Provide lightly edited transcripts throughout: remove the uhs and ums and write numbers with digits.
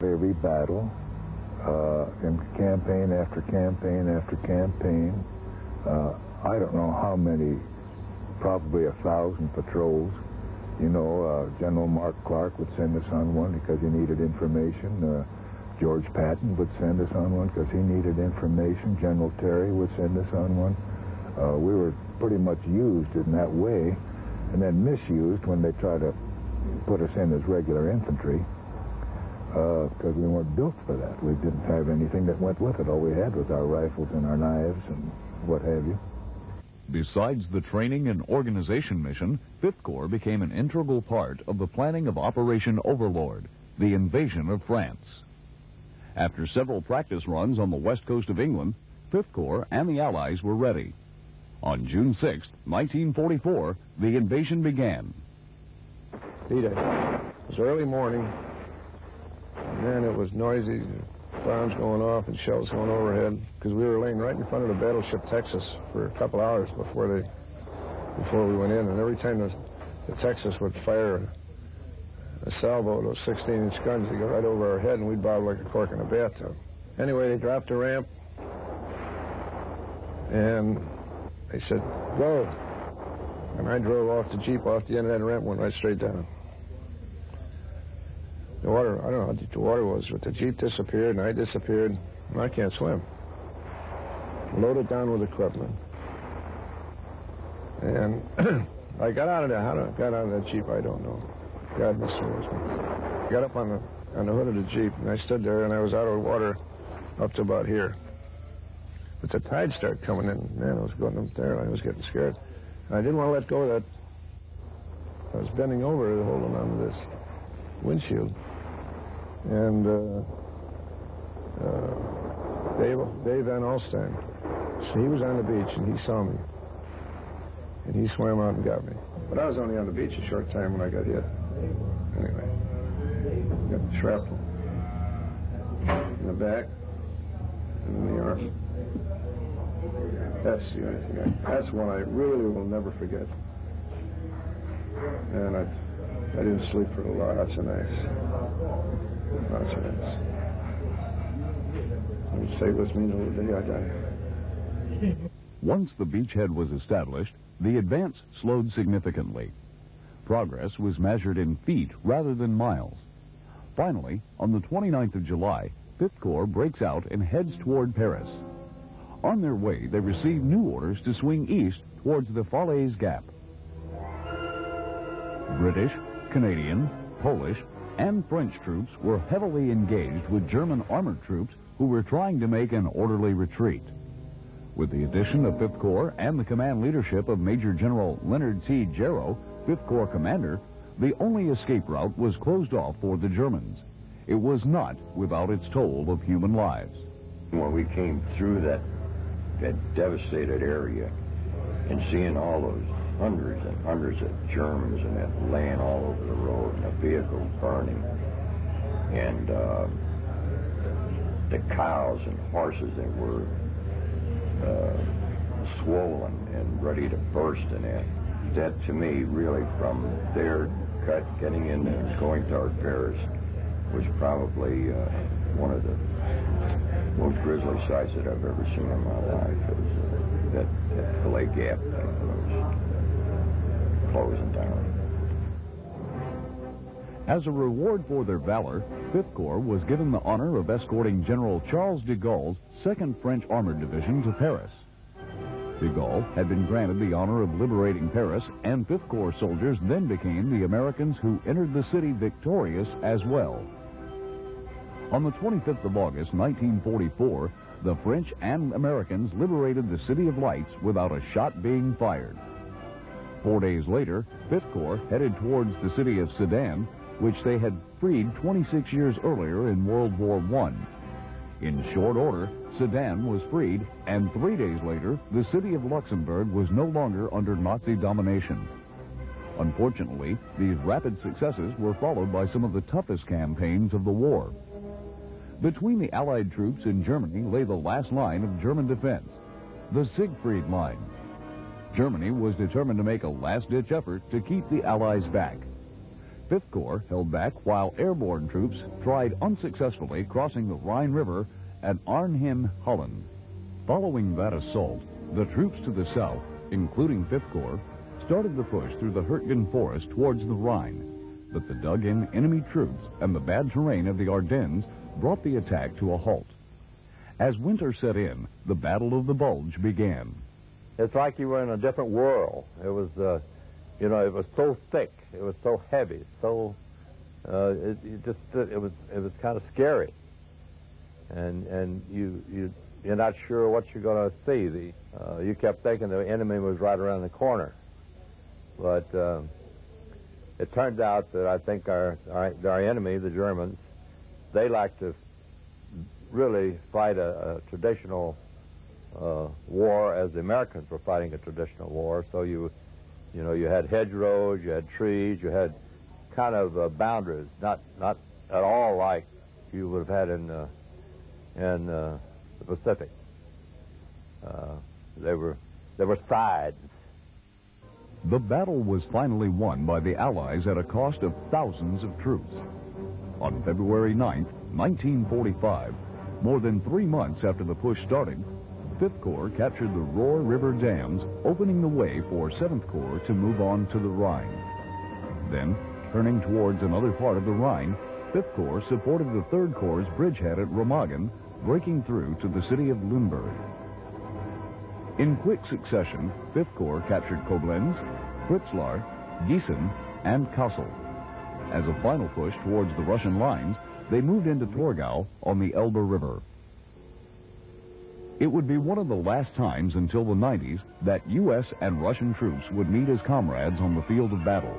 Every battle, in campaign after campaign after campaign, I don't know how many, probably 1,000 patrols. You know, General Mark Clark would send us on one because he needed information. George Patton would send us on one because he needed information. General Terry would send us on one. We were pretty much used in that way, and then misused when they tried to put us in as regular infantry, because we weren't built for that. We didn't have anything that went with it. All we had was our rifles and our knives and what have you. Besides the training and organization mission, 5th Corps became an integral part of the planning of Operation Overlord, the invasion of France. After several practice runs on the west coast of England, 5th Corps and the Allies were ready. On June 6, 1944, the invasion began. D-Day. It was early morning, and then it was noisy, bombs going off and shells going overhead, because we were laying right in front of the battleship Texas for a couple hours before we went in, and every time the Texas would fire a salvo of those 16-inch guns, they'd go right over our head, and we'd bob like a cork in a bathtub. Anyway, they dropped the ramp, and they said, go. And I drove off the Jeep off the end of that ramp, went right straight down. The water, I don't know how deep the water was, but the Jeep disappeared, and I disappeared, and I can't swim. Loaded down with equipment. And I got out of there. How I got out of that Jeep, I don't know. God must have knows me. Got up on the hood of the Jeep, and I stood there, and I was out of the water up to about here. But the tide started coming in. Man, I was going up there, and I was getting scared. And I didn't want to let go of that. I was bending over, holding on to this windshield. And Dave Van Alstyne, so he was on the beach, and he saw me. And he swam out and got me. But I was only on the beach a short time when I got hit. Anyway, got shrapnel in the back and in the arm. That's the only thing. That's one I really will never forget. And I didn't sleep for lots of nights. Lots of nights. And stay with me until the day I die. Once the beachhead was established, the advance slowed significantly. Progress was measured in feet rather than miles. Finally, on the 29th of July, 5th Corps breaks out and heads toward Paris. On their way, they received new orders to swing east towards the Falaise Gap. British, Canadian, Polish, and French troops were heavily engaged with German armored troops who were trying to make an orderly retreat. With the addition of 5th Corps and the command leadership of Major General Leonard C. Jarrow, 5th Corps commander, the only escape route was closed off for the Germans. It was not without its toll of human lives. When we came through that devastated area and seeing all those hundreds and hundreds of Germans and that laying all over the road and the vehicles burning and the cows and horses that were swollen and ready to burst in that to me really from there getting in there and going toward Paris was probably one of the most grisly sights that I've ever seen in my life. It was that Calais Gap was closing down. As a reward for their valor, 5th Corps was given the honor of escorting General Charles de Gaulle's 2nd French Armored Division to Paris. De Gaulle had been granted the honor of liberating Paris, and 5th Corps soldiers then became the Americans who entered the city victorious as well. On the 25th of August, 1944, the French and Americans liberated the City of Lights without a shot being fired. 4 days later, 5th Corps headed towards the city of Sedan, which they had freed 26 years earlier in World War I. In short order, Sedan was freed, and 3 days later, the city of Luxembourg was no longer under Nazi domination. Unfortunately, these rapid successes were followed by some of the toughest campaigns of the war. Between the Allied troops in Germany lay the last line of German defense, the Siegfried Line. Germany was determined to make a last-ditch effort to keep the Allies back. Fifth Corps held back while airborne troops tried unsuccessfully crossing the Rhine River at Arnhem, Holland. Following that assault, the troops to the south, including Fifth Corps, started the push through the Hürtgen forest towards the Rhine. But the dug-in enemy troops and the bad terrain of the Ardennes brought the attack to a halt. As winter set in, the Battle of the Bulge began. It's like you were in a different world. It was, it was so thick, it was so heavy, so it was kind of scary, and you're not sure what you're going to see. You kept thinking the enemy was right around the corner, but it turned out that I think our enemy, the Germans, they like to really fight a traditional war as the Americans were fighting a traditional war. So you had hedgerows, you had trees, you had kind of boundaries, not at all like you would have had in the Pacific. There were sides. The battle was finally won by the Allies at a cost of thousands of troops. On February 9th, 1945, more than 3 months after the push started, Fifth Corps captured the Rohr River dams, opening the way for 7th Corps to move on to the Rhine. Then, turning towards another part of the Rhine, Fifth Corps supported the 3rd Corps' bridgehead at Remagen, breaking through to the city of Limburg. In quick succession, Fifth Corps captured Koblenz, Fritzlar, Gießen, and Kassel. As a final push towards the Russian lines, they moved into Torgau on the Elbe River. It would be one of the last times until the 90s that U.S. and Russian troops would meet as comrades on the field of battle.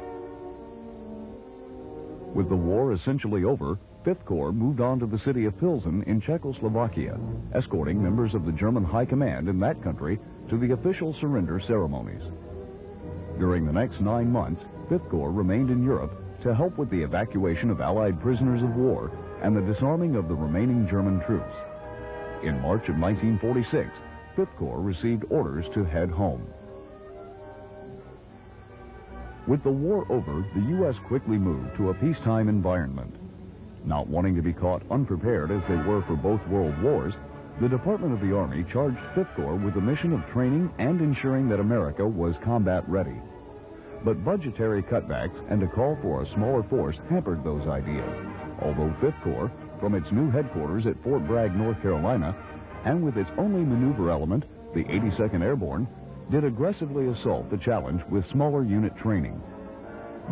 With the war essentially over, Fifth Corps moved on to the city of Pilsen in Czechoslovakia, escorting members of the German High Command in that country to the official surrender ceremonies. During the next 9 months, Fifth Corps remained in Europe to help with the evacuation of Allied prisoners of war and the disarming of the remaining German troops. In March of 1946, Fifth Corps received orders to head home. With the war over, the U.S. quickly moved to a peacetime environment. Not wanting to be caught unprepared as they were for both world wars, the Department of the Army charged Fifth Corps with the mission of training and ensuring that America was combat ready. But budgetary cutbacks and a call for a smaller force hampered those ideas, although Fifth Corps, from its new headquarters at Fort Bragg, North Carolina, and with its only maneuver element, the 82nd Airborne, did aggressively assault the challenge with smaller unit training.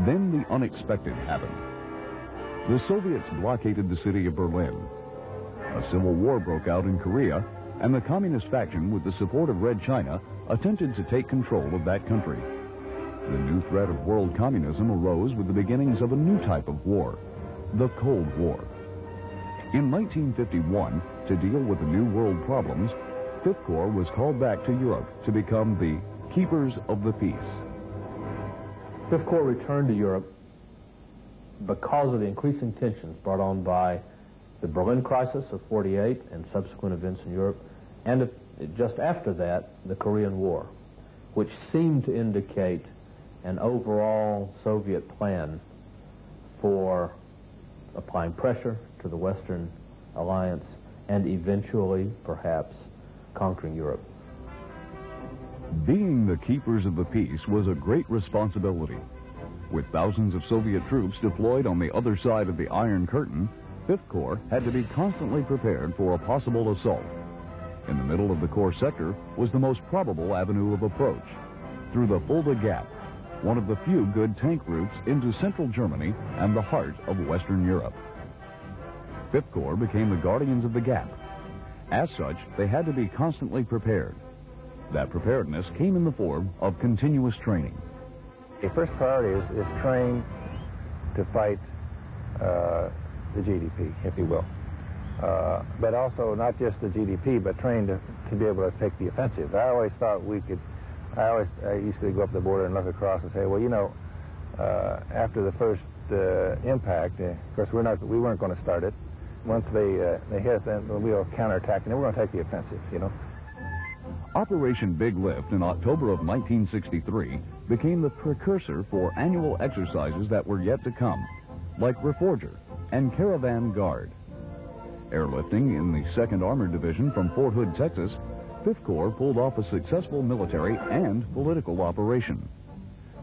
Then the unexpected happened. The Soviets blockaded the city of Berlin. A civil war broke out in Korea, and the communist faction, with the support of Red China, attempted to take control of that country. The new threat of world communism arose with the beginnings of a new type of war, the Cold War. In 1951, to deal with the new world problems, Fifth Corps was called back to Europe to become the Keepers of the Peace. Fifth Corps returned to Europe because of the increasing tensions brought on by the Berlin crisis of '48 and subsequent events in Europe, and just after that, the Korean War, which seemed to indicate an overall Soviet plan for applying pressure to the Western alliance and eventually, perhaps, conquering Europe. Being the Keepers of the Peace was a great responsibility. With thousands of Soviet troops deployed on the other side of the Iron Curtain, Fifth Corps had to be constantly prepared for a possible assault. In the middle of the Corps sector was the most probable avenue of approach, through the Fulda Gap, one of the few good tank routes into central Germany and the heart of Western Europe. Fifth Corps became the guardians of the gap. As such, they had to be constantly prepared. That preparedness came in the form of continuous training. The first priority is train to fight the GDP, if you will. But also not just the GDP, but train to be able to take the offensive. I always thought I used to go up the border and look across and say, well, you know, after the first impact, of course we weren't going to start it. Once they hit us, then we'll counterattack, and then we're going to take the offensive, you know. Operation Big Lift in October of 1963 became the precursor for annual exercises that were yet to come, like Reforger and Caravan Guard. Airlifting in the 2nd Armored Division from Fort Hood, Texas, 5th Corps pulled off a successful military and political operation.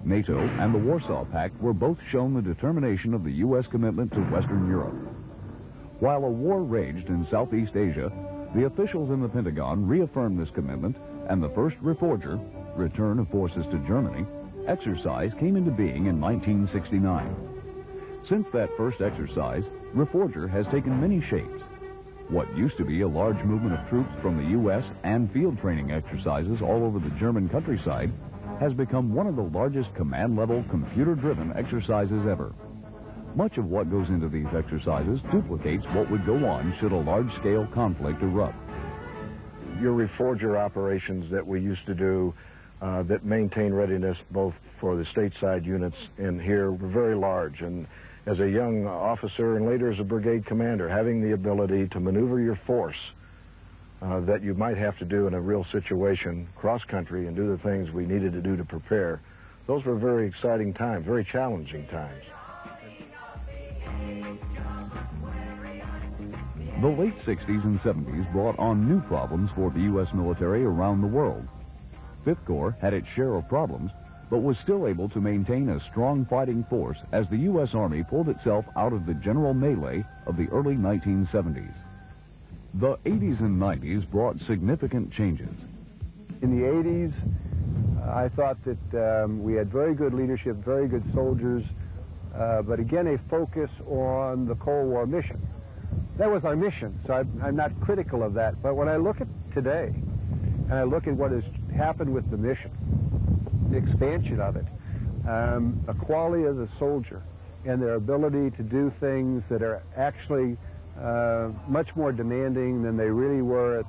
NATO and the Warsaw Pact were both shown the determination of the U.S. commitment to Western Europe. While a war raged in Southeast Asia, the officials in the Pentagon reaffirmed this commitment, and the first Reforger, Return of Forces to Germany, exercise came into being in 1969. Since that first exercise, Reforger has taken many shapes. What used to be a large movement of troops from the U.S. and field training exercises all over the German countryside has become one of the largest command-level, computer-driven exercises ever. Much of what goes into these exercises duplicates what would go on should a large-scale conflict erupt. Your Reforger operations that we used to do that maintain readiness both for the stateside units and here were very large. And as a young officer and later as a brigade commander, having the ability to maneuver your force that you might have to do in a real situation cross-country and do the things we needed to do to prepare, those were very exciting times, very challenging times. The late 60s and 70s brought on new problems for the U.S. military around the world. 5th Corps had its share of problems, but was still able to maintain a strong fighting force as the U.S. Army pulled itself out of the general melee of the early 1970s. The 80s and 90s brought significant changes. In the 80s, I thought that we had very good leadership, very good soldiers, but again, a focus on the Cold War mission. That was our mission, so I'm not critical of that. But when I look at today, and I look at what has happened with the mission, the expansion of it, the quality of the soldier, and their ability to do things that are actually much more demanding than they really were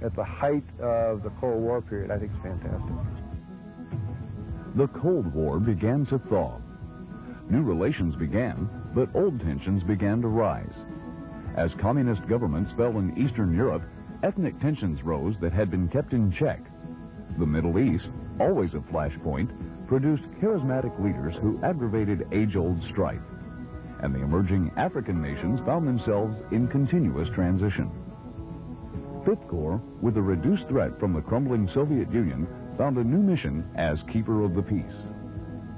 at the height of the Cold War period, I think is fantastic. The Cold War began to thaw. New relations began, but old tensions began to rise. As communist governments fell in Eastern Europe, ethnic tensions rose that had been kept in check. The Middle East, always a flashpoint, produced charismatic leaders who aggravated age-old strife. And the emerging African nations found themselves in continuous transition. 5th Corps, with a reduced threat from the crumbling Soviet Union, found a new mission as keeper of the peace.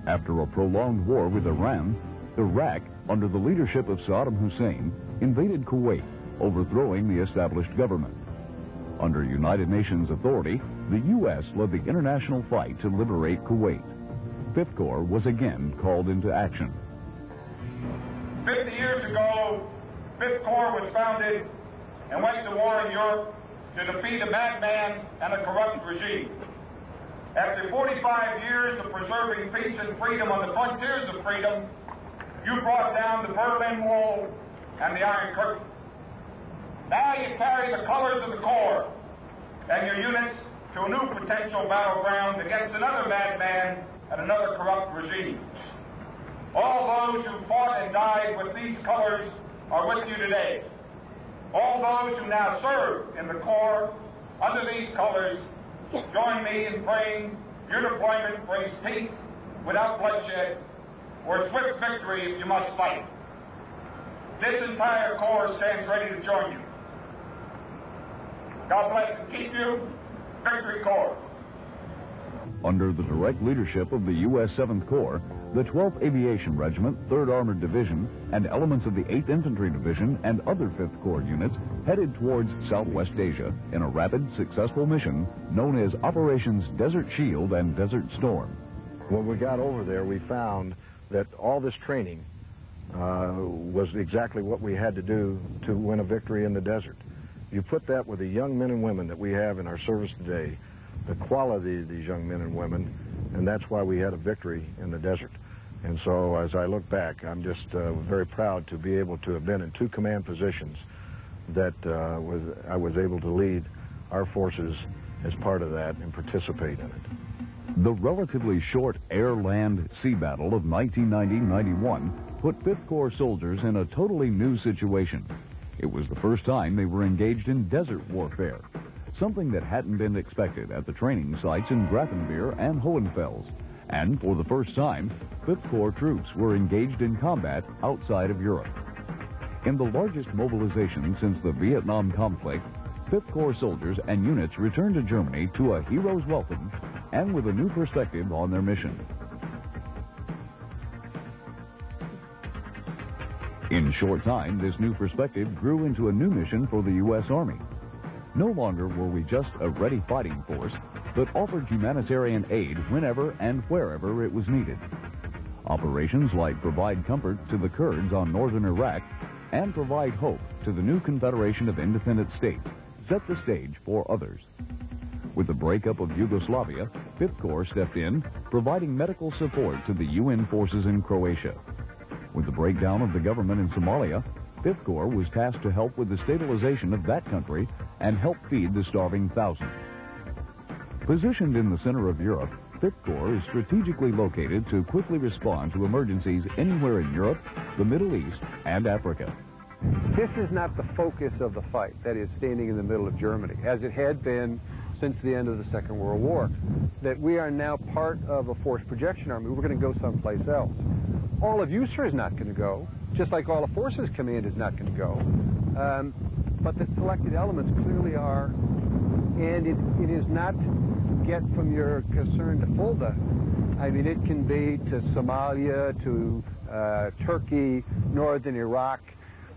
After a prolonged war with Iran, Iraq, under the leadership of Saddam Hussein, invaded Kuwait, overthrowing the established government. Under United Nations authority, the U.S. led the international fight to liberate Kuwait. 5th Corps was again called into action. 50 years ago, 5th Corps was founded and went to war in Europe to defeat a madman and a corrupt regime. After 45 years of preserving peace and freedom on the frontiers of freedom, you brought down the Berlin Wall and the Iron Curtain. Now you carry the colors of the Corps and your units to a new potential battleground against another madman and another corrupt regime. All those who fought and died with these colors are with you today. All those who now serve in the Corps under these colors, join me in praying your deployment brings peace without bloodshed, or swift victory if you must fight. This entire Corps stands ready to join you. God bless and keep you. Victory Corps. Under the direct leadership of the U.S. 7th Corps, the 12th Aviation Regiment, 3rd Armored Division, and elements of the 8th Infantry Division and other 5th Corps units headed towards Southwest Asia in a rapid, successful mission known as Operations Desert Shield and Desert Storm. When we got over there, we found that all this training was exactly what we had to do to win a victory in the desert. You put that with the young men and women that we have in our service today, the quality of these young men and women, and that's why we had a victory in the desert. And so as I look back, I'm just very proud to be able to have been in 2 command positions that I was able to lead our forces as part of that and participate in it. The relatively short air-land-sea battle of 1990-91 put 5th Corps soldiers in a totally new situation. It was the first time they were engaged in desert warfare. something that hadn't been expected at the training sites in Grafenwehr and Hohenfels. And for the first time, 5th Corps troops were engaged in combat outside of Europe. In the largest mobilization since the Vietnam conflict, 5th Corps soldiers and units returned to Germany to a hero's welcome and with a new perspective on their mission. In short time, this new perspective grew into a new mission for the U.S. Army. No longer were we just a ready fighting force, but offered humanitarian aid whenever and wherever it was needed. Operations like provide comfort to the Kurds on northern Iraq and provide hope to the new Confederation of Independent States set the stage for others. With the breakup of Yugoslavia, 5th Corps stepped in, providing medical support to the UN forces in Croatia. With the breakdown of the government in Somalia, 5th Corps was tasked to help with the stabilization of that country and help feed the starving thousands. Positioned in the center of Europe, 5th Corps is strategically located to quickly respond to emergencies anywhere in Europe, the Middle East, and Africa. This is not the focus of the fight, that is, standing in the middle of Germany, as it had been since the end of the Second World War, that we are now part of a force projection army. We're going to go someplace else. All of USER is not going to go, just like all of Forces Command is not going to go. But the selected elements clearly are, and it is not get from your concern to Fulda. I mean, it can be to Somalia, to Turkey, northern Iraq.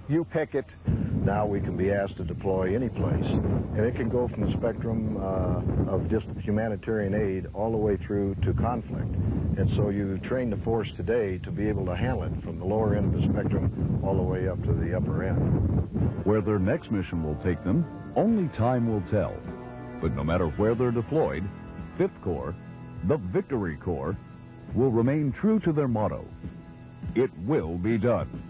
You pick it. Now we can be asked to deploy any place, and it can go from the spectrum of just humanitarian aid all the way through to conflict. And so you train the force today to be able to handle it from the lower end of the spectrum all the way up to the upper end. Where their next mission will take them, only time will tell. But no matter where they're deployed, 5th Corps, the Victory Corps, will remain true to their motto. It will be done.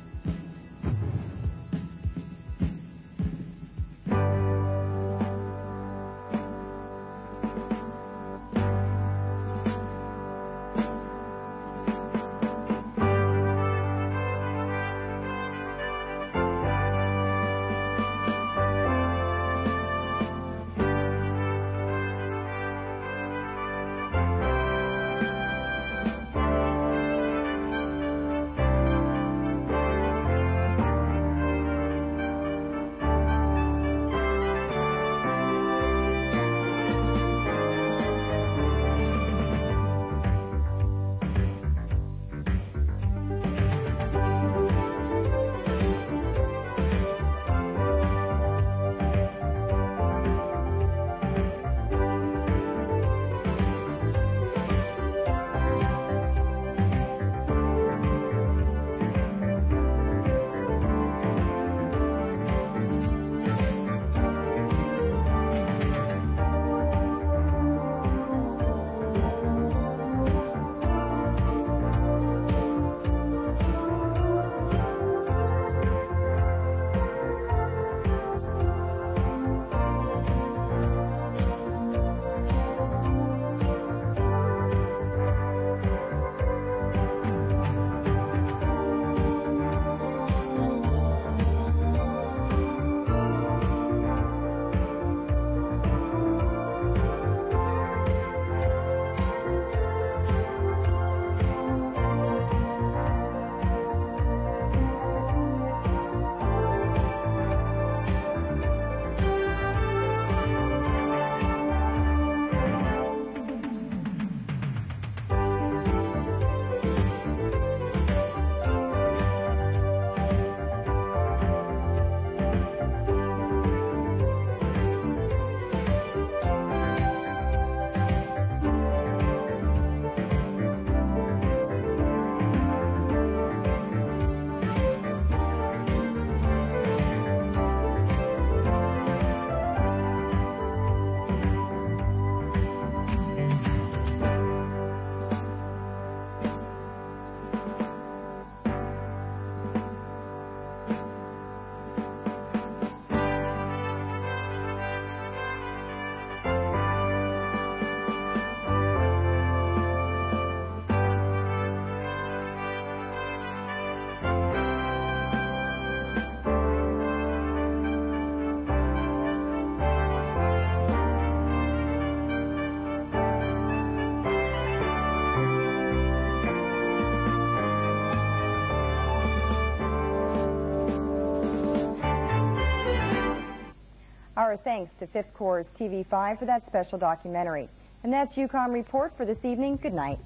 Our thanks to 5th Corps' TV5 for that special documentary. And that's UCOM Report for this evening. Good night.